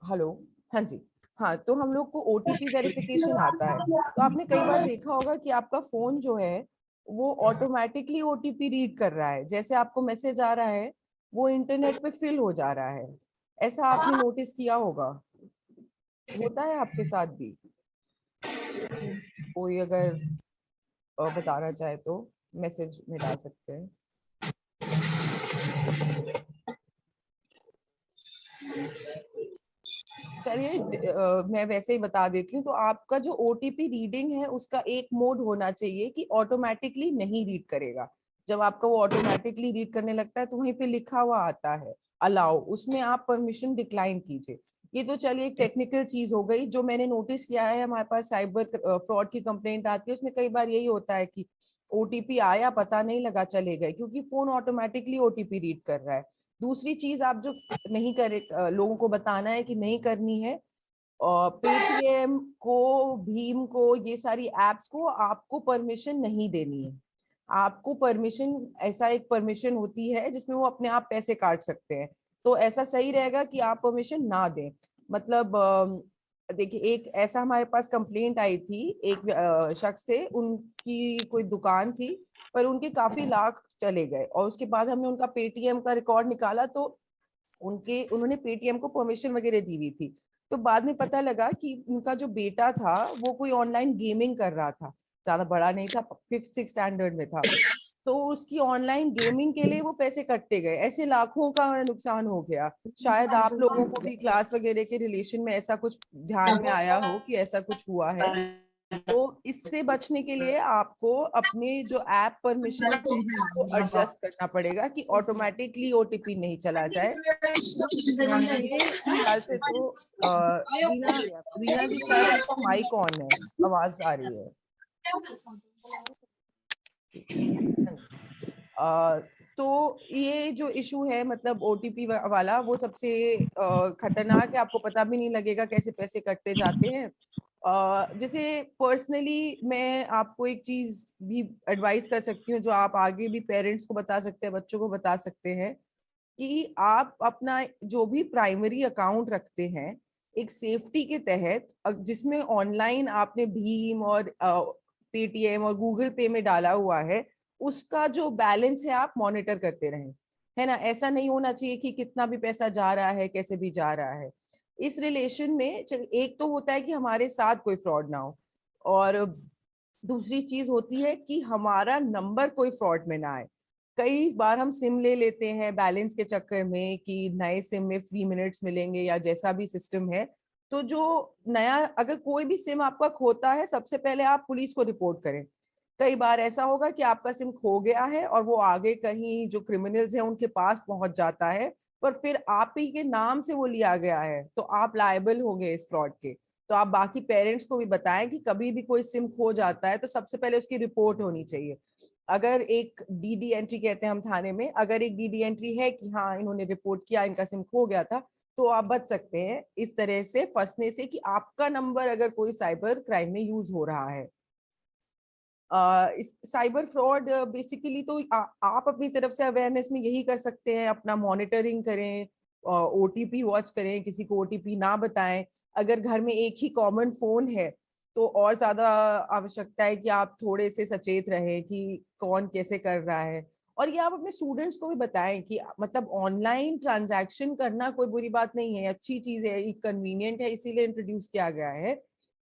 Hello. हाँ जी। हाँ, तो हम लोग को ओटीपी वेरिफिकेशन आता है। तो आपने कई बार देखा होगा कि आपका फोन जो है वो ऑटोमेटिकली ओटीपी रीड कर रहा है, जैसे आपको मैसेज आ रहा है वो इंटरनेट पे फिल हो जा रहा है। ऐसा आपने नोटिस किया होगा, होता है आपके साथ भी? कोई अगर बताना चाहे तो मैसेज में डाल सकते हैं। चलिए, मैं वैसे ही बता देती हूँ। तो आपका जो ओटीपी रीडिंग है उसका एक मोड होना चाहिए कि ऑटोमेटिकली नहीं रीड करेगा। जब आपका वो ऑटोमेटिकली रीड करने लगता है तो वहीं पे लिखा हुआ आता है अलाउ, उसमें आप परमिशन डिक्लाइन कीजिए। ये तो चलिए एक टेक्निकल चीज हो गई। जो मैंने नोटिस किया है, हमारे पास साइबर फ्रॉड की कंप्लेंट आती है, उसमें कई बार यही होता है कि ओटीपी आया, पता नहीं लगा, चले गए, क्योंकि फोन ऑटोमेटिकली ओटीपी रीड कर रहा है। दूसरी चीज आप जो नहीं करे, लोगों को बताना है कि नहीं करनी है, और पेटीएम को, भीम को, ये सारी एप्स को आपको परमिशन नहीं देनी है। आपको परमिशन, ऐसा एक परमिशन होती है जिसमें वो अपने आप पैसे काट सकते हैं। तो ऐसा सही रहेगा कि आप परमिशन ना दें। मतलब देखिए, एक ऐसा हमारे पास कंप्लेंट आई थी। एक शख्स थे, उनकी कोई दुकान थी, पर उनके काफी लाख चले गए, और उसके बाद हमने उनका पेटीएम का रिकॉर्ड निकाला तो उन्होंने पेटीएम को परमिशन वगैरह दी हुई थी। तो बाद में पता लगा कि उनका जो बेटा था वो कोई ऑनलाइन गेमिंग कर रहा था, ज्यादा बड़ा नहीं था, 5th 6th स्टैंडर्ड में था। तो उसकी ऑनलाइन गेमिंग के लिए वो पैसे कटते गए, ऐसे लाखों का नुकसान हो गया। शायद आप लोगों को भी क्लास वगैरह के रिलेशन में ऐसा कुछ ध्यान में आया हो कि ऐसा कुछ हुआ है। तो इससे बचने के लिए आपको अपने जो ऐप परमिशन है उसको एडजस्ट करना पड़ेगा कि ऑटोमेटिकली ओटीपी नहीं चला जाए। मेरे ख्याल से तो रीना, रीना जी शायद आपका माइक ऑन है, आवाज आ रही है। हाँ जी। अ, तो ये जो इशू है, मतलब ओटीपी वाला, वो सबसे खतरनाक है। आपको पता भी नहीं लगेगा कैसे पैसे कटते जाते हैं। जैसे पर्सनली मैं आपको एक चीज भी एडवाइस कर सकती हूँ, जो आप आगे भी पेरेंट्स को बता सकते हैं, बच्चों को बता सकते हैं, कि आप अपना जो भी प्राइमरी अकाउंट रखते हैं, एक सेफ्टी के तहत, जिसमें ऑनलाइन आपने भीम और पेटीएम और गूगल पे में डाला हुआ है, उसका जो बैलेंस है आप मॉनिटर करते रहें। है ना? ऐसा नहीं होना चाहिए कि कितना भी पैसा जा रहा है, कैसे भी जा रहा है। इस रिलेशन में एक तो होता है कि हमारे साथ कोई फ्रॉड ना हो, और दूसरी चीज होती है कि हमारा नंबर कोई फ्रॉड में ना आए। कई बार हम सिम ले लेते हैं बैलेंस के चक्कर में कि नए सिम में फ्री मिनट्स मिलेंगे या जैसा भी सिस्टम है। तो जो नया, अगर कोई भी सिम आपका खोता है, सबसे पहले आप पुलिस को रिपोर्ट करें। कई बार ऐसा होगा कि आपका सिम खो गया है और वो आगे कहीं जो क्रिमिनल्स हैं उनके पास पहुंच जाता है, पर फिर आप ही के नाम से वो लिया गया है, तो आप लायबल होंगे इस फ्रॉड के। तो आप बाकी पेरेंट्स को भी बताएं कि कभी भी कोई सिम खो जाता है तो सबसे पहले उसकी रिपोर्ट होनी चाहिए। अगर एक डीडी एंट्री कहते हैं हम थाने में, अगर एक डीडी एंट्री है कि हाँ इन्होंने रिपोर्ट किया, इनका सिम खो गया था, तो आप बच सकते हैं इस तरह से फंसने से, कि आपका नंबर अगर कोई साइबर क्राइम में यूज हो रहा है। इस साइबर फ्रॉड बेसिकली तो आप अपनी तरफ से अवेयरनेस में यही कर सकते हैं, अपना मॉनिटरिंग करें, ओटीपी वॉच करें, किसी को ओटीपी ना बताएं। अगर घर में एक ही कॉमन फोन है तो और ज्यादा आवश्यकता है कि आप थोड़े से सचेत रहें कि कौन कैसे कर रहा है। और ये आप अपने स्टूडेंट्स को भी बताएं कि मतलब ऑनलाइन ट्रांजैक्शन करना कोई बुरी बात नहीं है, अच्छी चीज है, कन्वीनियंट है, इसीलिए इंट्रोड्यूस किया गया है।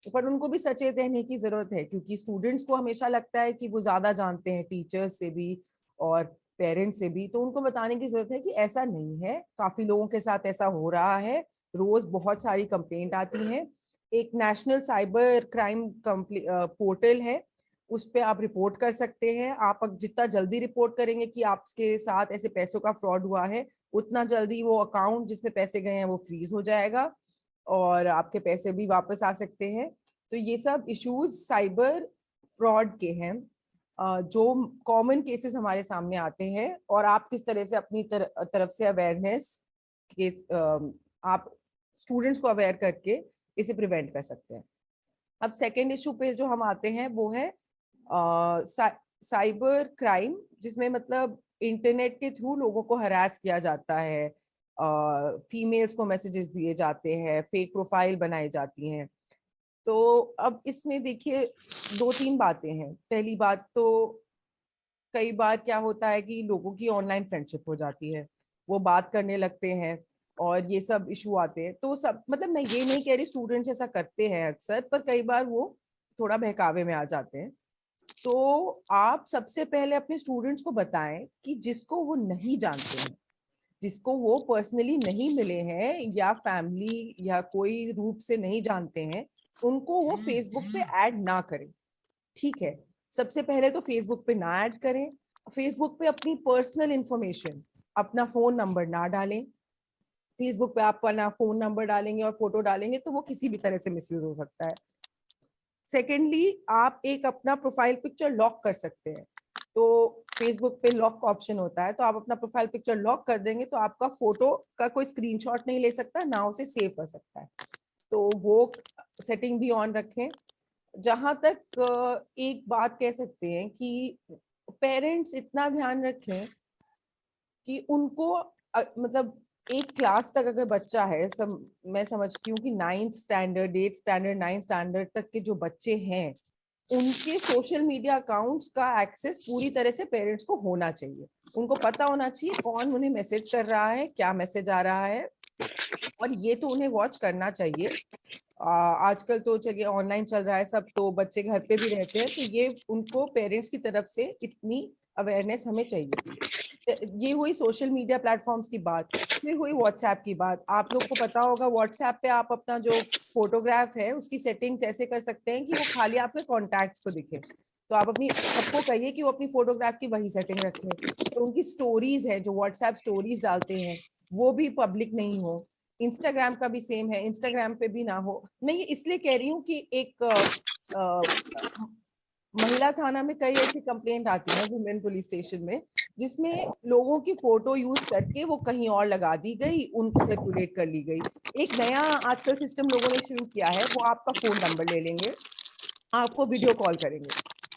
पर उनको भी सचेत रहने की जरूरत है, क्योंकि स्टूडेंट्स को हमेशा लगता है कि वो ज्यादा जानते हैं टीचर्स से भी और पेरेंट्स से भी। तो उनको बताने की जरूरत है कि ऐसा नहीं है, काफी लोगों के साथ ऐसा हो रहा है, रोज बहुत सारी कंप्लेंट आती हैं। एक नेशनल साइबर क्राइम पोर्टल है, उस पे आप रिपोर्ट कर सकते हैं। आप जितना जल्दी रिपोर्ट करेंगे कि आपके साथ ऐसे पैसों का फ्रॉड हुआ है, उतना जल्दी वो अकाउंट जिसमें पैसे गए हैं वो फ्रीज हो जाएगा और आपके पैसे भी वापस आ सकते हैं। तो ये सब इश्यूज साइबर फ्रॉड के हैं, जो कॉमन केसेस हमारे सामने आते हैं, और आप किस तरह से अपनी तरफ से अवेयरनेस के, आप स्टूडेंट्स को अवेयर करके इसे प्रिवेंट कर सकते हैं। अब सेकेंड इशू पे जो हम आते हैं वो है साइबर क्राइम, जिसमें मतलब इंटरनेट के थ्रू लोगों को हरास किया जाता है, फीमेल्स को मैसेजेस दिए जाते हैं, फेक प्रोफाइल बनाई जाती हैं। तो अब इसमें देखिए 2-3 बातें हैं। पहली बात तो कई बार क्या होता है कि लोगों की ऑनलाइन फ्रेंडशिप हो जाती है, वो बात करने लगते हैं और ये सब इशू आते हैं। तो सब मतलब मैं ये नहीं कह रही स्टूडेंट्स ऐसा करते हैं अक्सर, पर कई बार वो थोड़ा बहकावे में आ जाते हैं। तो आप सबसे पहले अपने स्टूडेंट्स को बताएं कि जिसको वो नहीं जानते हैं, जिसको वो पर्सनली नहीं मिले हैं या फैमिली या कोई रूप से नहीं जानते हैं, उनको वो फेसबुक पे ऐड ना करें। ठीक है, सबसे पहले तो फेसबुक पे ना ऐड करें। फेसबुक पे अपनी पर्सनल इंफॉर्मेशन, अपना फोन नंबर ना डालें। फेसबुक पे आप अपना फोन नंबर डालेंगे और फोटो डालेंगे तो वो किसी भी तरह से मिसयूज हो सकता है। सेकेंडली, आप एक अपना प्रोफाइल पिक्चर लॉक कर सकते हैं। तो फेसबुक पे लॉक का ऑप्शन होता है, तो आप अपना प्रोफाइल पिक्चर लॉक कर देंगे तो आपका फोटो का कोई स्क्रीनशॉट नहीं ले सकता, ना उसे सेव कर सकता है। तो वो सेटिंग भी ऑन रखें। जहां तक एक बात कह सकते हैं कि पेरेंट्स इतना ध्यान रखें कि उनको मतलब एक क्लास तक अगर बच्चा है, मैं समझती हूँ कि 9th standard, 8th standard, 9th standard तक के जो बच्चे हैं, उनके सोशल मीडिया अकाउंट्स का एक्सेस पूरी तरह से पेरेंट्स को होना चाहिए। उनको पता होना चाहिए कौन उन्हें मैसेज कर रहा है, क्या मैसेज आ रहा है, और ये तो उन्हें वॉच करना चाहिए। आजकल तो चलिए ऑनलाइन चल रहा है सब, तो बच्चे घर पे भी रहते हैं, तो ये उनको पेरेंट्स की तरफ से इतनी अवेयरनेस हमें चाहिए। ये हुई सोशल मीडिया प्लेटफॉर्म्स की बात। फिर हुई व्हाट्सएप की बात। आप लोग को पता होगा व्हाट्सएप पे आप अपना जो फोटोग्राफ है उसकी सेटिंग्स ऐसे कर सकते हैं कि वो खाली आपके कॉन्टैक्ट्स को दिखे। तो आप अपनी सबको कहिए कि वो अपनी फोटोग्राफ की वही सेटिंग रखें। तो उनकी स्टोरीज है जो व्हाट्सएप स्टोरीज डालते हैं वो भी पब्लिक नहीं हो। इंस्टाग्राम का भी सेम है, इंस्टाग्राम पे भी ना हो। मैं ये इसलिए कह रही हूँ कि एक महिला थाना में कई ऐसी कंप्लेंट आती है, वुमेन पुलिस स्टेशन में, जिसमें लोगों की फोटो यूज करके वो कहीं और लगा दी गई, उनको सर्कुलेट कर ली गई। एक नया आजकल सिस्टम लोगों ने शुरू किया है, वो आपका फोन नंबर ले लेंगे, आपको वीडियो कॉल करेंगे,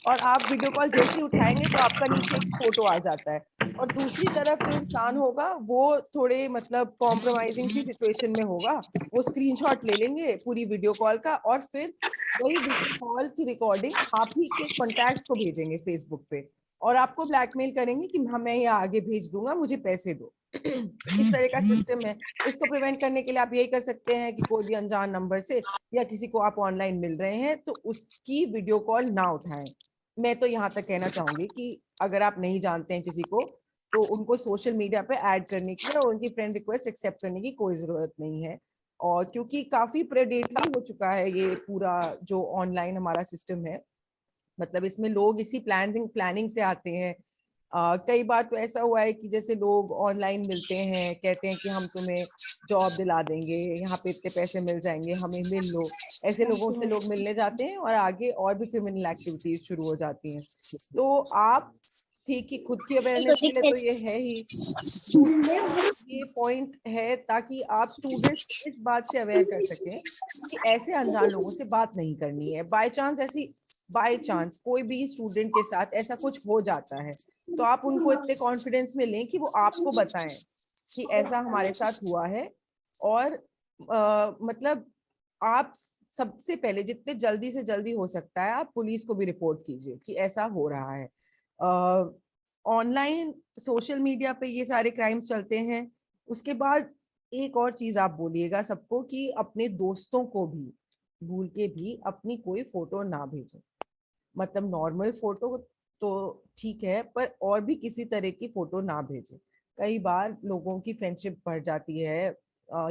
और आप वीडियो कॉल जैसे ही उठाएंगे तो आपका नीचे एक फोटो आ जाता है। और दूसरी तरफ जो इंसान होगा वो थोड़े मतलब कॉम्प्रोमाइजिंग सी सिचुएशन में होगा, वो स्क्रीनशॉट ले लेंगे पूरी वीडियो कॉल का, और फिर वही वीडियो कॉल की रिकॉर्डिंग आप ही के कॉन्टैक्ट्स को भेजेंगे फेसबुक पे, और आपको ब्लैकमेल करेंगे कि हाँ मैं यहाँ आगे भेज दूंगा, मुझे पैसे दो। इस तरह का सिस्टम है। इसको प्रिवेंट करने के लिए आप यही कर सकते हैं कि कोई भी अनजान नंबर से या किसी को आप ऑनलाइन मिल रहे हैं तो उसकी वीडियो कॉल ना उठाएं। मैं तो यहाँ तक कहना चाहूंगी कि अगर आप नहीं जानते हैं किसी को, तो उनको सोशल मीडिया पे ऐड करने की और उनकी फ्रेंड रिक्वेस्ट एक्सेप्ट करने की कोई जरूरत नहीं है। और क्योंकि काफी प्रेडेटरी हो चुका है ये पूरा जो ऑनलाइन हमारा सिस्टम है, मतलब इसमें लोग इसी प्लानिंग प्लानिंग से आते हैं। कई बार तो ऐसा हुआ है कि जैसे लोग ऑनलाइन मिलते हैं, कहते हैं कि हम तुम्हें जॉब दिला देंगे, यहाँ पे इतने पैसे मिल जाएंगे, हमें मिल लो। ऐसे लोगों से लोग मिलने जाते हैं और आगे और भी क्रिमिनल एक्टिविटीज शुरू हो जाती हैं। तो आप ठीक ही खुद की अवेयरनेस के लिए तो ये है ही। दूसरा ये पॉइंट है ताकि आप स्टूडेंट्स को इस बात से अवेयर कर सकें कि ऐसे अनजान लोगों से बात नहीं करनी है। बाय चांस कोई भी स्टूडेंट के साथ ऐसा कुछ हो जाता है तो आप उनको इतने कॉन्फिडेंस में लें कि वो आपको बताएं कि ऐसा हमारे साथ हुआ है। और मतलब आप सबसे पहले जितने जल्दी से जल्दी हो सकता है आप पुलिस को भी रिपोर्ट कीजिए कि ऐसा हो रहा है। ऑनलाइन सोशल मीडिया पे ये सारे क्राइम्स चलते हैं। उसके बाद एक और चीज आप बोलिएगा सबको कि अपने दोस्तों को भी भूल के भी अपनी कोई फोटो ना भेजें। मतलब नॉर्मल फोटो तो ठीक है, पर और भी किसी तरह की फोटो ना भेजें। कई बार लोगों की फ्रेंडशिप बढ़ जाती है,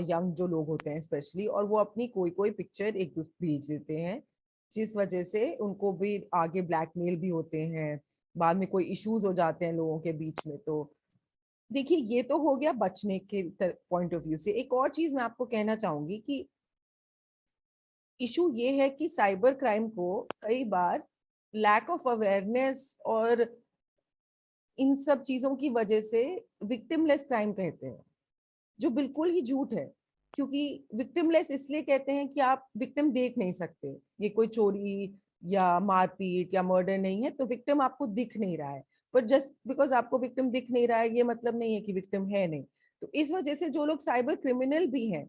यंग जो लोग होते हैं स्पेशली, और वो अपनी कोई कोई पिक्चर एक दूसरे भेज देते हैं, जिस वजह से उनको भी आगे ब्लैकमेल भी होते हैं। बाद में कोई इश्यूज हो जाते हैं लोगों के बीच में। तो देखिए ये तो हो गया बचने के पॉइंट ऑफ व्यू से। एक और चीज मैं आपको कहना चाहूंगी कि इशू ये है कि साइबर क्राइम को कई बार लैक ऑफ अवेयरनेस और इन सब चीजों की वजह से विक्टिमलेस क्राइम कहते हैं, जो बिल्कुल ही झूठ है। क्योंकि विक्टिमलेस इसलिए कहते हैं कि आप विक्टिम देख नहीं सकते, ये कोई चोरी या मारपीट या मर्डर नहीं है तो विक्टिम आपको दिख नहीं रहा है। पर जस्ट बिकॉज आपको विक्टिम दिख नहीं रहा है ये मतलब नहीं है कि विक्टिम है नहीं। तो इस वजह से जो लोग साइबर क्रिमिनल भी हैं,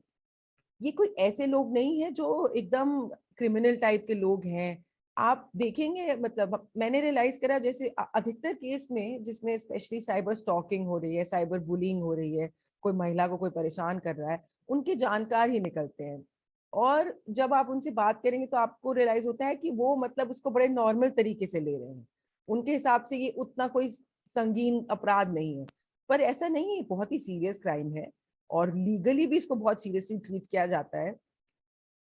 ये कोई ऐसे लोग नहीं है जो एकदम क्रिमिनल टाइप के लोग हैं। आप देखेंगे, मतलब मैंने रियलाइज करा, जैसे अधिकतर केस में जिसमें स्पेशली साइबर स्टॉकिंग हो रही है, साइबर बुलिंग हो रही है, कोई महिला को कोई परेशान कर रहा है, उनके जानकार ही निकलते हैं। और जब आप उनसे बात करेंगे तो आपको रियलाइज होता है कि वो मतलब उसको बड़े नॉर्मल तरीके से ले रहे हैं, उनके हिसाब से ये उतना कोई संगीन अपराध नहीं है। पर ऐसा नहीं है, बहुत ही सीरियस क्राइम है और लीगली भी इसको बहुत सीरियसली ट्रीट किया जाता है।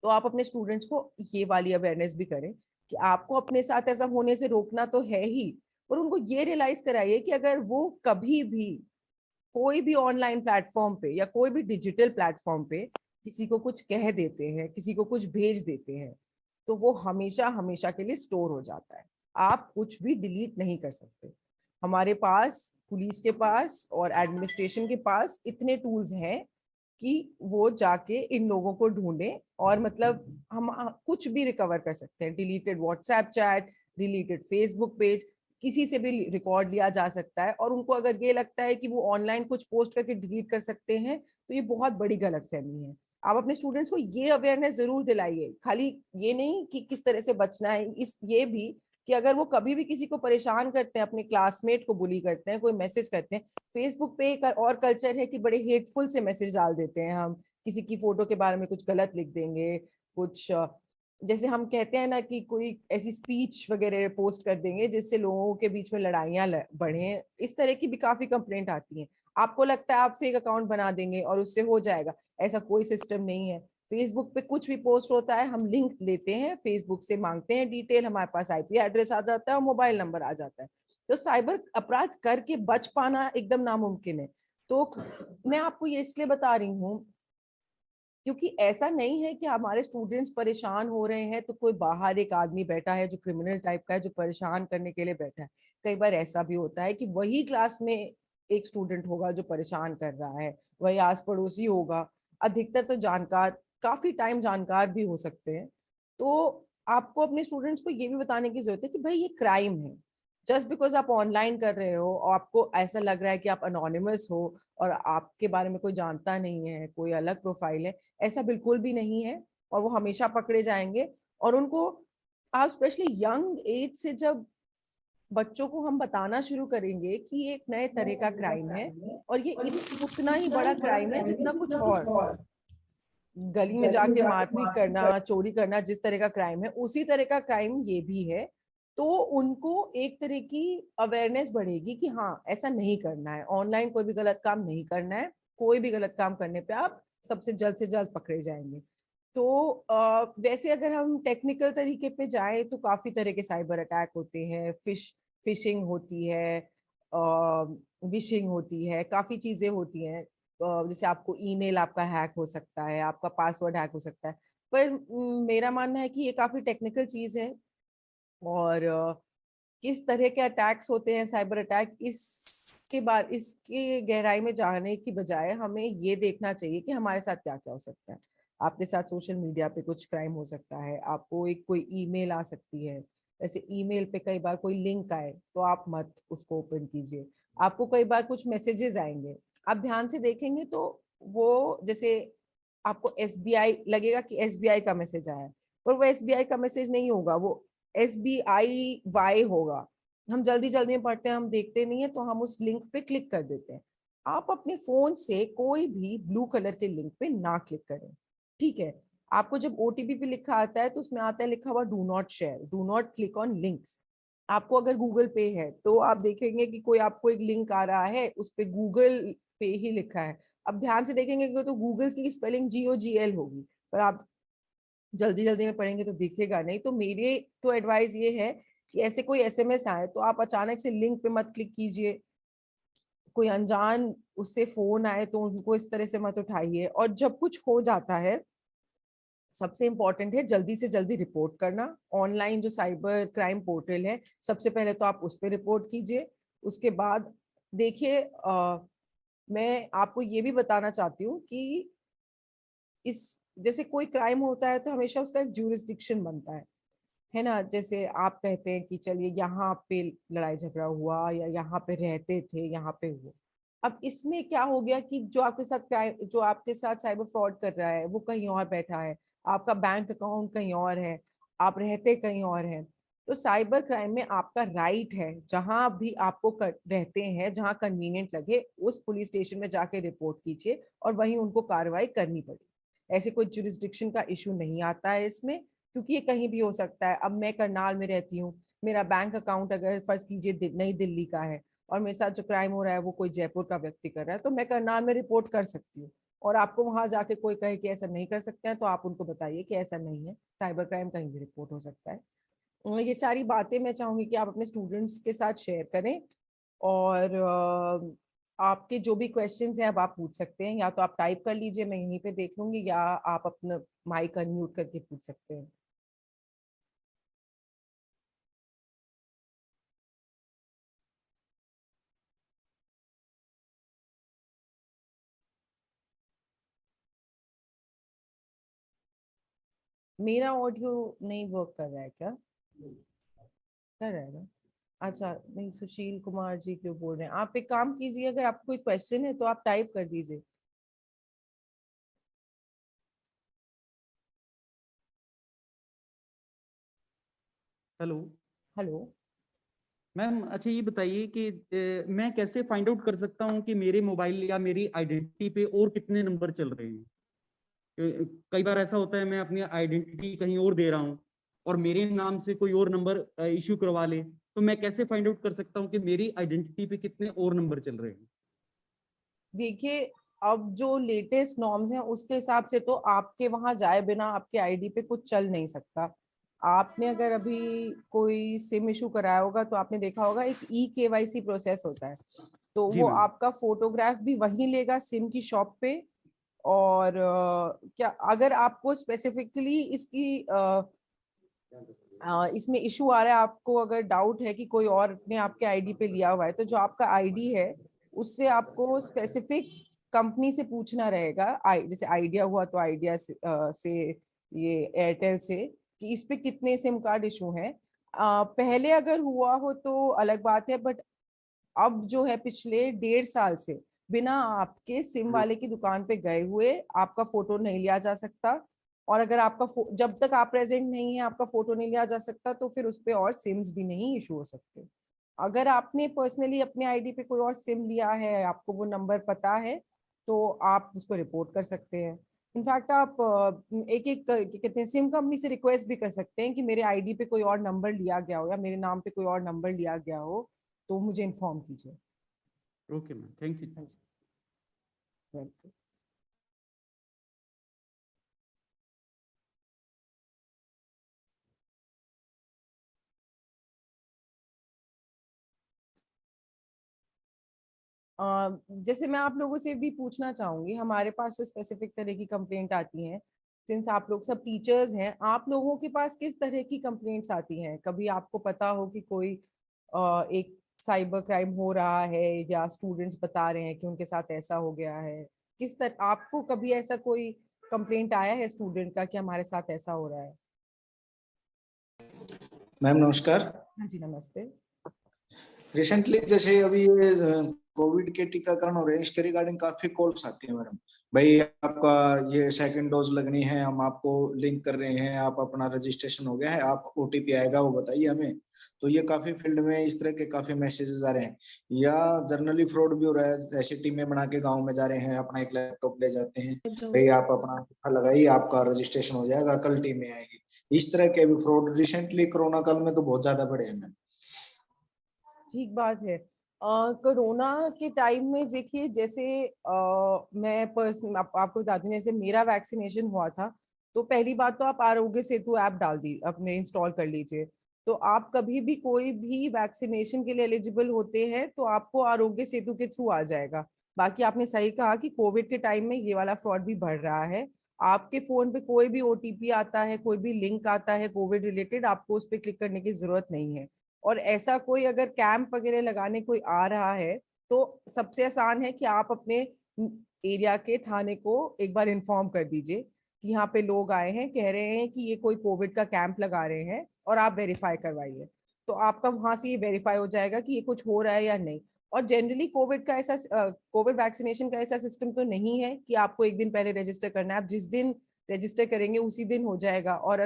तो आप अपने स्टूडेंट्स को ये वाली अवेयरनेस भी करें कि आपको अपने साथ ऐसा होने से रोकना तो है ही, और उनको ये रियलाइज कराइए कि अगर वो कभी भी कोई भी ऑनलाइन प्लेटफॉर्म पे या कोई भी डिजिटल प्लेटफॉर्म पे किसी को कुछ कह देते हैं, किसी को कुछ भेज देते हैं, तो वो हमेशा हमेशा के लिए स्टोर हो जाता है। आप कुछ भी डिलीट नहीं कर सकते। हमारे पास, पुलिस के पास और एडमिनिस्ट्रेशन के पास इतने टूल्स हैं कि वो जाके इन लोगों को ढूंढे, और मतलब हम कुछ भी रिकवर कर सकते हैं। Deleted WhatsApp chat, deleted Facebook page, किसी से भी रिकॉर्ड लिया जा सकता है। और उनको अगर ये लगता है कि वो ऑनलाइन कुछ पोस्ट करके डिलीट कर सकते हैं, तो ये बहुत बड़ी गलतफहमी है। आप अपने स्टूडेंट्स को ये अवेयरनेस जरूर दिलाइए, खाली ये नहीं कि किस तरह से बचना है, इस ये भी कि अगर वो कभी भी किसी को परेशान करते हैं, अपने क्लासमेट को बुली करते हैं, कोई मैसेज करते हैं। फेसबुक पे एक और कल्चर है कि बड़े हेटफुल से मैसेज डाल देते हैं, हम किसी की फोटो के बारे में कुछ गलत लिख देंगे, कुछ जैसे हम कहते हैं ना कि कोई ऐसी स्पीच वगैरह पोस्ट कर देंगे जिससे लोगों के बीच में लड़ाइयां बढ़े। इस तरह की भी काफी कंप्लेंट आती हैं। आपको लगता है आप फेक अकाउंट बना देंगे और उससे हो जाएगा, ऐसा कोई सिस्टम नहीं है। फेसबुक पे कुछ भी पोस्ट होता है, हम लिंक लेते हैं, फेसबुक से मांगते हैं डिटेल, हमारे पास आईपी एड्रेस आ जाता है और मोबाइल नंबर आ जाता है। तो साइबर अपराध करके बच पाना एकदम नामुमकिन है। तो मैं आपको ये इसलिए बता रही हूँ क्योंकि ऐसा नहीं है कि हमारे स्टूडेंट्स परेशान हो रहे हैं तो कोई बाहर एक आदमी बैठा है जो क्रिमिनल टाइप का है, जो परेशान करने के लिए बैठा है। कई बार ऐसा भी होता है कि वही क्लास में एक स्टूडेंट होगा जो परेशान कर रहा है, वही आस पड़ोसी होगा, अधिकतर तो जानकार, काफी टाइम जानकार भी हो सकते हैं। तो आपको अपने स्टूडेंट्स को ये भी बताने की जरूरत है कि भाई ये क्राइम है। जस्ट बिकॉज आप ऑनलाइन कर रहे हो और आपको ऐसा लग रहा है कि आप अनोनिमस हो और आपके बारे में कोई जानता नहीं है, कोई अलग प्रोफाइल है, ऐसा बिल्कुल भी नहीं है। और वो हमेशा पकड़े जाएंगे। और उनको, आप स्पेशली यंग एज से जब बच्चों को हम बताना शुरू करेंगे कि ये एक नए तरह का क्राइम है और ये उतना ही बड़ा क्राइम है जितना कुछ और, गली में जाके मारपीट करना, चोरी करना जिस तरह का क्राइम है, उसी तरह का क्राइम ये भी है। तो उनको एक तरह की अवेयरनेस बढ़ेगी कि हाँ, ऐसा नहीं करना है, ऑनलाइन कोई भी गलत काम नहीं करना है। कोई भी गलत काम करने पे आप सबसे जल्द से जल्द पकड़े जाएंगे। तो वैसे अगर हम टेक्निकल तरीके पे जाएं तो काफी तरह के साइबर अटैक होते हैं। फिशिंग होती है, विशिंग होती है, काफी चीजें होती हैं। जैसे आपको ईमेल आपका हैक हो सकता है, आपका पासवर्ड हैक हो सकता है। पर मेरा मानना है कि ये काफी टेक्निकल चीज है। और किस तरह के अटैक्स होते हैं, साइबर अटैक, इसके बाद इसके गहराई में जाने की बजाय हमें ये देखना चाहिए कि हमारे साथ क्या क्या हो सकता है। आपके साथ सोशल मीडिया पे कुछ क्राइम हो सकता है, आपको एक कोई ईमेल आ सकती है। ऐसे ईमेल पे कई बार कोई लिंक आए तो आप मत उसको ओपन कीजिए। आपको कई बार कुछ मैसेजेस आएंगे, आप ध्यान से देखेंगे तो वो, जैसे आपको एसबीआई लगेगा कि एसबीआई का मैसेज आया है, पर वो एसबीआई का मैसेज नहीं होगा, वो SBIY होगा। हम जल्दी जल्दी में पढ़ते हैं, हम देखते नहीं है, तो हम उस लिंक पे क्लिक कर देते हैं। आप अपने फोन से कोई भी ब्लू कलर के लिंक पे ना क्लिक करें, ठीक है। आपको जब ओटीपी पे लिखा आता है तो उसमें आता है लिखा हुआ do not share, do not click on links. आपको अगर गूगल पे है तो आप देखेंगे कि कोई आपको एक लिंक आ रहा है, उस पे गूगल पे ही लिखा है। अब ध्यान से देखेंगे कि तो गूगल की स्पेलिंग GOGL होगी, पर आप जल्दी जल्दी में पढ़ेंगे तो दिखेगा नहीं। तो मेरे तो एडवाइस ये है कि ऐसे कोई SMS आए तो आप अचानक से लिंक पे मत क्लिक कीजिए। कोई अनजान उससे फोन आए तो उनको इस तरह से मत उठाइए। और जब कुछ हो जाता है, सबसे इंपॉर्टेंट है जल्दी से जल्दी रिपोर्ट करना। ऑनलाइन जो साइबर क्राइम पोर्टल है, सबसे पहले तो आप उस पर रिपोर्ट कीजिए। उसके बाद देखिए, मैं आपको ये भी बताना चाहती हूँ कि इस, जैसे कोई क्राइम होता है तो हमेशा उसका एक ज्यूरिसडिक्शन बनता है ना। जैसे आप कहते हैं कि चलिए यहाँ पे लड़ाई झगड़ा हुआ या यहाँ पे रहते थे, यहाँ पे हुआ, अब इसमें क्या हो गया कि जो आपके साथ साइबर फ्रॉड कर रहा है वो कहीं और बैठा है, आपका बैंक अकाउंट कहीं और है, आप रहते कहीं और हैं। तो साइबर क्राइम में आपका राइट है, जहां भी आपको रहते हैं, जहां कन्वीनियंट लगे, उस पुलिस स्टेशन में जाके रिपोर्ट कीजिए और वहीं उनको कार्रवाई करनी पड़ेगी। ऐसे कोई जुरिस्डिक्शन का इशू नहीं आता है इसमें, क्योंकि ये कहीं भी हो सकता है। अब मैं करनाल में रहती हूँ, मेरा बैंक अकाउंट अगर फर्ज कीजिए नई दिल्ली का है, और मेरे साथ जो क्राइम हो रहा है वो कोई जयपुर का व्यक्ति कर रहा है, तो मैं करनाल में रिपोर्ट कर सकती हूँ। और आपको वहां जाके कोई कहे कि ऐसा नहीं कर सकते हैं, तो आप उनको बताइए कि ऐसा नहीं है, साइबर क्राइम कहीं भी रिपोर्ट हो सकता है। ये सारी बातें मैं चाहूंगी कि आप अपने स्टूडेंट्स के साथ शेयर करें। और आपके जो भी क्वेश्चंस हैं अब आप पूछ सकते हैं, या तो आप टाइप कर लीजिए, मैं यहीं पे देख लूंगी, या आप अपना माइक अनम्यूट करके पूछ सकते हैं। मेरा ऑडियो नहीं वर्क कर रहा है क्या? कर रहा है ना? अच्छा, नहीं, सुशील कुमार जी क्यों बोल रहे हैं? आप एक काम कीजिए, अगर आपको कोई क्वेश्चन है तो आप टाइप कर दीजिए। Hello hello. मैम, अच्छा ये बताइए कि मैं कैसे फाइंड आउट कर सकता हूँ कि मेरे मोबाइल या मेरी आइडेंटिटी पे और कितने नंबर चल रहे हैं। कई बार ऐसा होता है मैं अपनी आइडेंटिटी कहीं और दे रहा हूँ और मेरे नाम से कोई और नंबर इशू करवा ले, तो मैं कैसे फाइंड आउट कर सकता हूँ कि मेरी आइडेंटिटी पे कितने और नंबर चल रहे हैं। देखिए, अब जो लेटेस्ट नॉर्म्स हैं उसके हिसाब से तो आपके वहां जाए बिना आपके आईडी पे कुछ चल नहीं सकता। आपने अगर अभी कोई सिम इशू कराया होगा तो आपने देखा होगा, एक केवाईसी प्रोसेस होता है, तो जी वो मैम। आपका फोटोग्राफ भी वहीं लेगा सिम की शॉप पे। और क्या अगर आपको स्पेसिफिकली इसमें इशू आ रहा है, आपको अगर डाउट है कि कोई और ने आपके आईडी पे लिया हुआ है, तो जो आपका आईडी है उससे आपको स्पेसिफिक कंपनी से पूछना रहेगा। जैसे आइडिया हुआ तो आइडिया से ये एयरटेल से, कि इस पे कितने सिम कार्ड इशू हैं। पहले अगर हुआ हो तो अलग बात है, बट अब जो है पिछले 1.5 साल से बिना आपके सिम वाले की दुकान पे गए हुए आपका फोटो नहीं लिया जा सकता। और अगर आपका जब तक आप प्रेजेंट नहीं है आपका फोटो नहीं लिया जा सकता, तो फिर उस पे और सिम्स भी नहीं इशू हो सकते। अगर आपने पर्सनली अपने आईडी पे कोई और सिम लिया है, आपको वो नंबर पता है, तो आप उसको रिपोर्ट कर सकते हैं। इनफैक्ट आप एक एक कहते हैं सिम कंपनी से रिक्वेस्ट भी कर सकते हैं कि मेरे आईडी पे कोई और नंबर लिया गया हो या मेरे नाम पे कोई और नंबर लिया गया हो, तो मुझे इन्फॉर्म कीजिए। Okay ma'am, thank you. हाँ जी, वेलकम। जैसे मैं आप लोगों से भी पूछना चाहूंगी, हमारे पास तो स्पेसिफिक तरह की कंप्लेंट आती हैं। सिंस आप लोग सब टीचर्स हैं, आप लोगों के पास किस तरह की कंप्लेंट्स आती हैं? कभी आपको पता हो कि कोई एक साइबर क्राइम हो रहा है, या स्टूडेंट्स बता रहे हैं कि उनके साथ ऐसा हो गया है? किस तरह आपको कभी ऐसा कोई कंप्लेंट आया है स्टूडेंट का कि हमारे साथ ऐसा हो रहा है? मैम नमस्कार। हाँ जी, नमस्ते। रिसेंटली जैसे अभी ये कोविड के टीकाकरण हो रहे हैं, इसके रिगार्डिंग काफी कॉल्स आती है मैडम। भाई आपका ये सेकंड डोज लगनी है, हम आपको लिंक कर रहे हैं, आप अपना रजिस्ट्रेशन हो गया है, आप ओटीपी आएगा वो बताइए हमें। तो ये काफी फील्ड में इस तरह के काफी मैसेजेस आ रहे हैं। या जर्नली फ्रॉड भी हो रहा है, ऐसी टीमें बना के गाँव में जा रहे हैं, अपना एक लैपटॉप ले जाते हैं, भाई आप अपना अंगूठा लगाइए, आपका रजिस्ट्रेशन हो जाएगा, कल टीमें आएगी। इस तरह के भी फ्रॉड रिसेंटली कोरोना काल में तो बहुत ज्यादा बढ़े हैं मैम। ठीक बात है। कोरोना के टाइम में देखिए, जैसे मैं पर्सनल आपको बता दूं, जैसे मेरा वैक्सीनेशन हुआ था, तो पहली बात तो आप आरोग्य सेतु ऐप डाल दी अपने, इंस्टॉल कर लीजिए। तो आप कभी भी कोई भी वैक्सीनेशन के लिए एलिजिबल होते हैं तो आपको आरोग्य सेतु के थ्रू आ जाएगा। बाकी आपने सही कहा कि कोविड के टाइम में ये वाला फ्रॉड भी बढ़ रहा है। आपके फोन पे कोई भी ओटीपी आता है, कोई भी लिंक आता है कोविड रिलेटेड, आपको उस पर क्लिक करने की जरूरत नहीं है। और ऐसा कोई अगर कैंप वगैरह लगाने कोई आ रहा है, तो सबसे आसान है कि आप अपने एरिया के थाने को एक बार इन्फॉर्म कर दीजिए कि यहाँ पे लोग आए हैं, कह रहे हैं कि ये कोई कोविड का कैंप लगा रहे हैं, और आप वेरीफाई करवाइए। तो आपका वहां से ये वेरीफाई हो जाएगा कि ये कुछ हो रहा है या नहीं। और जनरली कोविड वैक्सीनेशन का ऐसा सिस्टम तो नहीं है कि आपको एक दिन पहले रजिस्टर करना है। आप जिस दिन रजिस्टर करेंगे उसी दिन हो जाएगा। और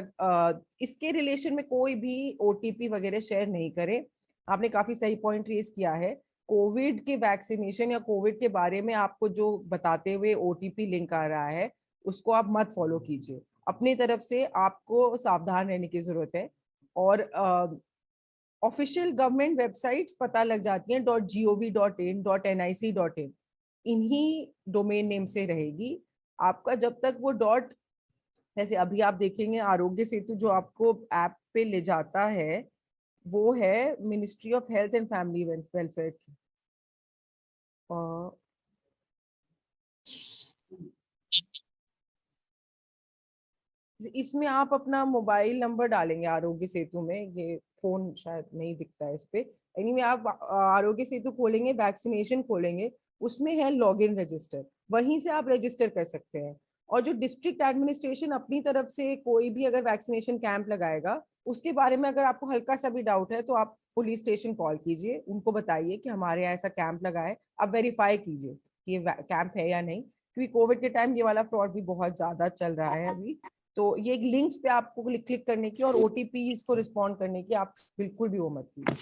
इसके रिलेशन में कोई भी ओटीपी वगैरह शेयर नहीं करें। आपने काफी सही पॉइंट रेज किया है। कोविड के वैक्सीनेशन या कोविड के बारे में आपको जो बताते हुए ओटीपी लिंक आ रहा है उसको आप मत फॉलो कीजिए। अपनी तरफ से आपको सावधान रहने की जरूरत है। और ऑफिशियल गवर्नमेंट वेबसाइट्स पता लग जाती हैं .gov.in .nic.in, इन्हीं डोमेन नेम से रहेगी आपका। जब तक वो डॉट, जैसे अभी आप देखेंगे आरोग्य सेतु जो आपको ऐप पे ले जाता है वो है ministry of health and family welfare की। इसमें आप अपना मोबाइल नंबर डालेंगे आरोग्य सेतु में, ये फोन शायद नहीं दिखता है इस पे। एनीवे आप आरोग्य सेतु खोलेंगे, वैक्सीनेशन खोलेंगे, उसमें है लॉगिन रजिस्टर, वहीं से आप रजिस्टर कर सकते हैं। और जो डिस्ट्रिक्ट एडमिनिस्ट्रेशन अपनी तरफ से कोई भी अगर वैक्सीनेशन कैंप लगाएगा उसके बारे में अगर आपको हल्का सा भी डाउट है तो आप पुलिस स्टेशन कॉल कीजिए, उनको बताइए कि हमारे यहाँ ऐसा कैंप लगा है। आप वेरीफाई कीजिए कि ये कैंप है या नहीं, क्योंकि कोविड के टाइम ये वाला फ्रॉड भी बहुत ज्यादा चल रहा है अभी। तो ये लिंक्स पे आपको क्लिक करने की और ओटीपी को रिस्पॉन्ड करने की आप बिल्कुल भी वो मत कीजिए।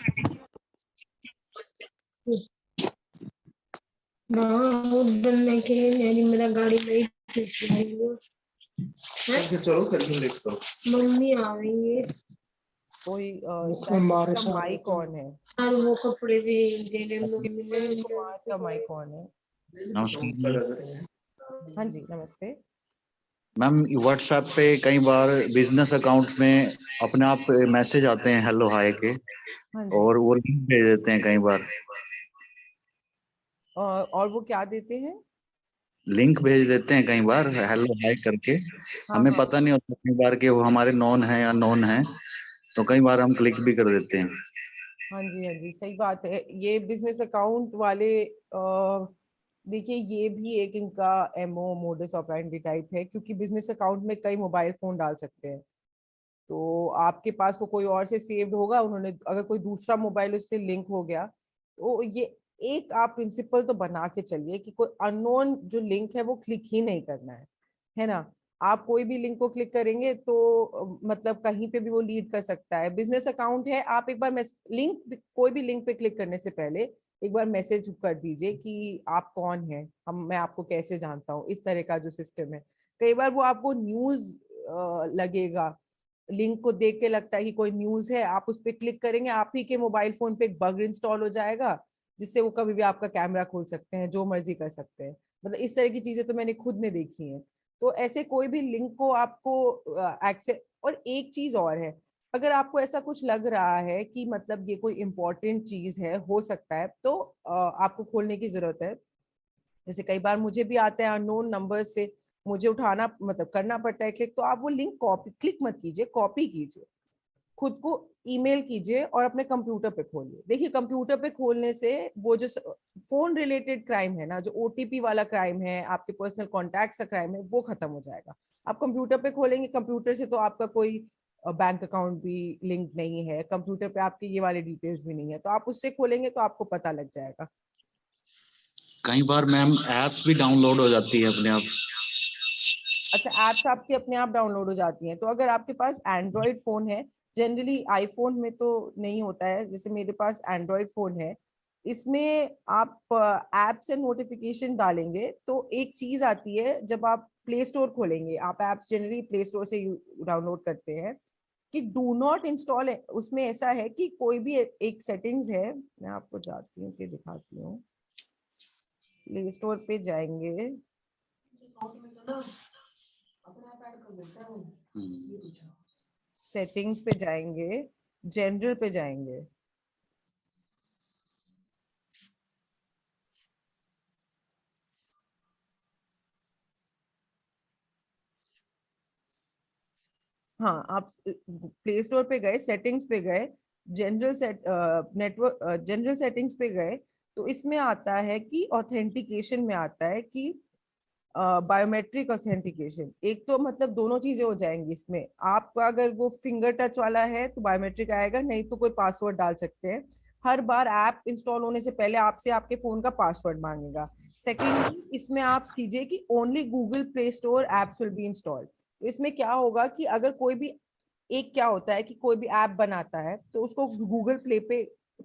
मेरा गाड़ी नहीं चलो मम्मी आ रही है। कोई शायद इसका माइक ऑन है। और वो कपड़े भी देने कुमार का माइक ऑन है। नमस्कार हाँ जी नमस्ते मैम। व्हाट्सएप पे कई बार बिजनेस अकाउंट्स में अपने आप मैसेज आते हैं हेलो हाय के, हाँ जी। और वो लिंक भेज देते हैं कई बार। और वो क्या देते हैं? लिंक भेज देते हैं कई बार हेलो हाय करके। हाँ, हमें हाँ। पता नहीं होता कई बार कि वो हमारे नॉन है या नॉन है, तो कई बार हम क्लिक भी कर देते हैं। हाँ जी सही बात है। ये बिजनेस अकाउंट वाले देखिए ये भी एक इनका एमओ मोडस ऑपरेंडी टाइप है, क्योंकि बिजनेस अकाउंट में कई मोबाइल फोन डाल सकते हैं। तो आपके पास वो कोई और से सेव्ड होगा, उन्होंने अगर कोई दूसरा मोबाइल उससे लिंक हो गया तो ये एक आप प्रिंसिपल तो बना के चलिए कि कोई अननोन जो लिंक है वो क्लिक ही नहीं करना है ना। आप कोई भी लिंक को क्लिक करेंगे तो मतलब कहीं पे भी वो लीड कर सकता है। बिजनेस अकाउंट है, आप एक बार लिंक, कोई भी लिंक पे क्लिक करने से पहले एक बार मैसेज कर दीजिए कि आप कौन हैं, मैं आपको कैसे जानता हूँ, इस तरह का जो सिस्टम है। कई बार वो आपको न्यूज लगेगा, लिंक को देख के लगता है कि कोई न्यूज है, आप उस पर क्लिक करेंगे, आप ही के मोबाइल फोन पे एक बग इंस्टॉल हो जाएगा जिससे वो कभी भी आपका कैमरा खोल सकते हैं, जो मर्जी कर सकते हैं। मतलब इस तरह की चीजें तो मैंने खुद ने देखी हैं। तो ऐसे कोई भी लिंक को आपको एक्सेस, और एक चीज और है, अगर आपको ऐसा कुछ लग रहा है कि मतलब ये कोई इम्पोर्टेंट चीज है, हो सकता है, तो आपको खोलने की जरूरत है। जैसे कई बार मुझे भी आता है अननोन नंबर से, मुझे उठाना मतलब करना पड़ता है क्लिक, तो आप वो लिंक कॉपी क्लिक मत कीजिए, कॉपी कीजिए, खुद को ईमेल कीजिए और अपने कंप्यूटर पे खोलिए। देखिए कंप्यूटर पे खोलने से वो जो फोन रिलेटेड क्राइम है ना, जो ओटीपी वाला क्राइम है, आपके पर्सनल कॉन्टैक्ट्स का क्राइम है, वो खत्म हो जाएगा। आप कंप्यूटर पे खोलेंगे, कंप्यूटर से तो आपका कोई बैंक अकाउंट भी लिंक नहीं है, कंप्यूटर पे आपकी ये वाले डिटेल्स भी नहीं है, तो आप उससे खोलेंगे तो आपको पता लग जाएगा। कई बार मैम एप्स भी डाउनलोड हो जाती है अपने आप। अच्छा, एप्स आपके अपने आप डाउनलोड हो जाती हैं? तो अगर आपके पास एंड्रॉइड फोन है, जनरली आईफोन में तो नहीं होता है, जैसे मेरे पास एंड्रॉइड फोन है, इसमें आप ऐप से नोटिफिकेशन डालेंगे तो एक चीज आती है, जब आप प्ले स्टोर खोलेंगे, आप ऐप्स जनरली प्ले स्टोर से डाउनलोड करते हैं, कि डू नॉट इंस्टॉल है। उसमें ऐसा है कि कोई भी एक सेटिंग्स है, मैं आपको जाती हूँ कि दिखाती हूँ। प्ले स्टोर पे जाएंगे, सेटिंग्स पे जाएंगे, जनरल पे जाएंगे, हाँ आप प्ले स्टोर पे गए, सेटिंग्स पे गए, जनरल सेटिंग्स पे गए, तो इसमें आता है कि ऑथेंटिकेशन में आता है कि बायोमेट्रिक ऑथेंटिकेशन। एक तो मतलब दोनों चीजें हो जाएंगी इसमें। आपका अगर वो फिंगर टच वाला है तो बायोमेट्रिक आएगा, नहीं तो कोई पासवर्ड डाल सकते हैं। हर बार ऐप इंस्टॉल होने से पहले आपसे आपके फोन का पासवर्ड मांगेगा। सेकेंडली, इसमें आप कीजिए कि only Google play store apps will be installed. तो इसमें क्या होगा कि अगर कोई भी एक क्या होता है कि कोई भी ऐप बनाता है तो उसको गूगल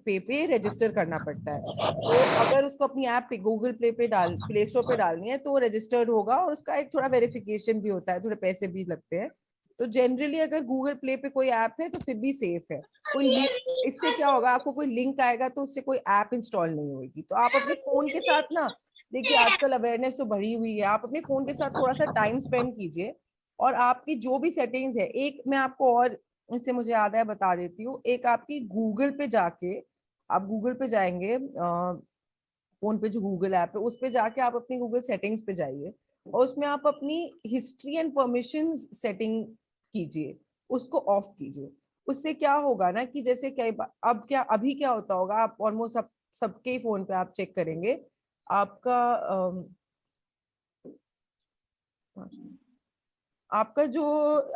पे रजिस्टर करना पड़ता है। तो अगर उसको अपनी ऐप पे गूगल प्ले स्टोर पे डालनी है तो वो रजिस्टर्ड होगा, और उसका एक थोड़ा वेरिफिकेशन भी होता है, थोड़े पैसे भी लगते हैं। तो जनरली अगर गूगल प्ले पे कोई ऐप है तो फिर भी सेफ है। कोई लिंक, इससे क्या होगा, आपको कोई लिंक आएगा तो उससे कोई ऐप इंस्टॉल नहीं होगी। तो आप अपने फोन के साथ ना, देखिए आजकल अवेयरनेस तो बढ़ी हुई है, आप अपने फोन के साथ थोड़ा सा टाइम स्पेंड कीजिए। और आपकी जो भी सेटिंग्स है, एक मैं आपको और इससे मुझे याद है बता देती हूँ, एक आपकी गूगल पे जाके, आप गूगल पे जाएंगे, फोन पे जो गूगल ऐप है उस पे जाके आप अपनी गूगल सेटिंग्स पे जाइए, और उसमें आप अपनी हिस्ट्री एंड परमिशंस सेटिंग कीजिए, उसको ऑफ कीजिए। उससे क्या होगा ना कि जैसे कई बार, अब क्या अभी क्या होता होगा, आप ऑलमोस्ट सबके फोन पे आप चेक करेंगे, आपका आपका जो,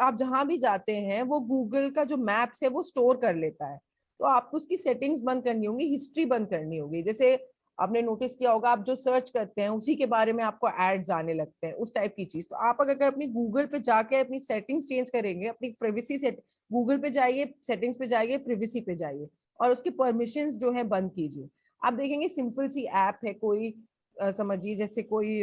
आप जहां भी जाते हैं वो गूगल का जो मैप्स है वो स्टोर कर लेता है। तो आपको उसकी सेटिंग्स बंद करनी होगी, हिस्ट्री बंद करनी होगी। जैसे आपने नोटिस किया होगा, आप जो सर्च करते हैं उसी के बारे में आपको एड्स आने लगते हैं, उस टाइप की चीज। तो आप अगर अपनी गूगल पे जाके अपनी सेटिंग्स चेंज करेंगे, अपनी प्राइवेसी सेट, गूगल पे जाइए, सेटिंग्स पे जाइए, प्राइवेसी पे जाइए, और उसकी परमिशंस जो है बंद कीजिए। आप देखेंगे सिंपल सी ऐप है कोई, समझिए जैसे कोई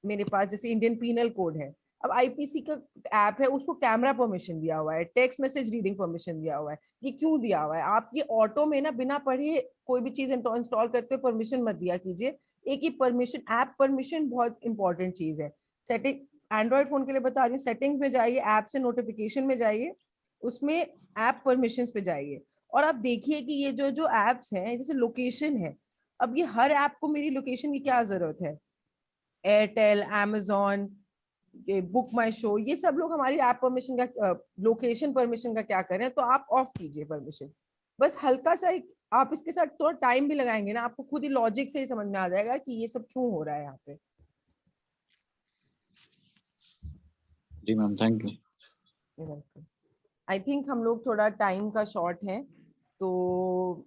मेरे पास जैसे इंडियन पीनल कोड है, अब आईपीसी का ऐप है, उसको कैमरा परमिशन दिया हुआ है, टेक्स्ट मैसेज रीडिंग परमिशन दिया हुआ है। ये क्यों दिया हुआ है? आप ये ऑटो में ना बिना पढ़े कोई भी चीज इंस्टॉल करते हुए परमिशन मत दिया कीजिए। एक ही परमिशन, ऐप परमिशन बहुत इंपॉर्टेंट चीज है। सेटिंग, एंड्रॉइड फोन के लिए बता रही हूँ, सेटिंग्स में जाइए, ऐप से नोटिफिकेशन में जाइए, उसमें ऐप परमिशंस पे जाइए, और आप देखिए कि ये जो जो एप्स हैं, जैसे लोकेशन है, अब ये हर ऐप को मेरी लोकेशन की क्या जरूरत है? एयरटेल, amazon, ये बुक माई शो, ये सब लोग हमारी ऐप परमिशन का, लोकेशन परमिशन का क्या करें, तो आप ऑफ कीजिए परमिशन। बस हल्का सा एक, आप इसके साथ थोड़ा टाइम भी लगाएंगे ना, आपको खुद ही लॉजिक से ही समझ में आ जाएगा कि ये सब क्यों हो रहा है यहाँ पे। जी ma'am, thank you. I think हम लोग थोड़ा टाइम का शॉर्ट है, तो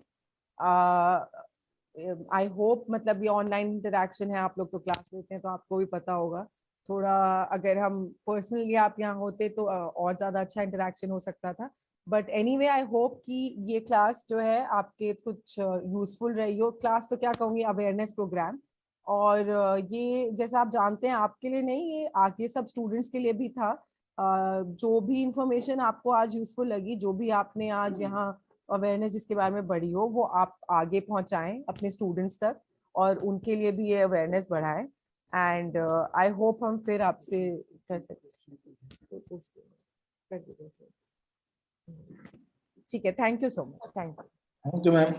आई होप, मतलब ये ऑनलाइन इंटरेक्शन है, आप लोग तो क्लास लेते हैं तो आपको भी पता होगा। थोड़ा अगर हम पर्सनली आप यहाँ होते तो और ज्यादा अच्छा इंटरेक्शन हो सकता था। बट एनीवे, आई होप कि ये क्लास जो है आपके कुछ यूजफुल रही हो। क्लास तो क्या कहूँगी, अवेयरनेस प्रोग्राम। और ये जैसा आप जानते हैं, आपके लिए नहीं, ये आगे सब स्टूडेंट्स के लिए भी था। जो भी इंफॉर्मेशन आपको आज यूजफुल लगी, जो भी आपने आज यहाँ अवेयरनेस जिसके बारे में बढ़ी हो, वो आप आगे पहुंचाएं अपने स्टूडेंट्स तक, और उनके लिए भी ये अवेयरनेस बढ़ाएं। एंड आई होप हम फिर आपसे कर सकें। ठीक है, thank you so much, thank you. Thank you ma'am.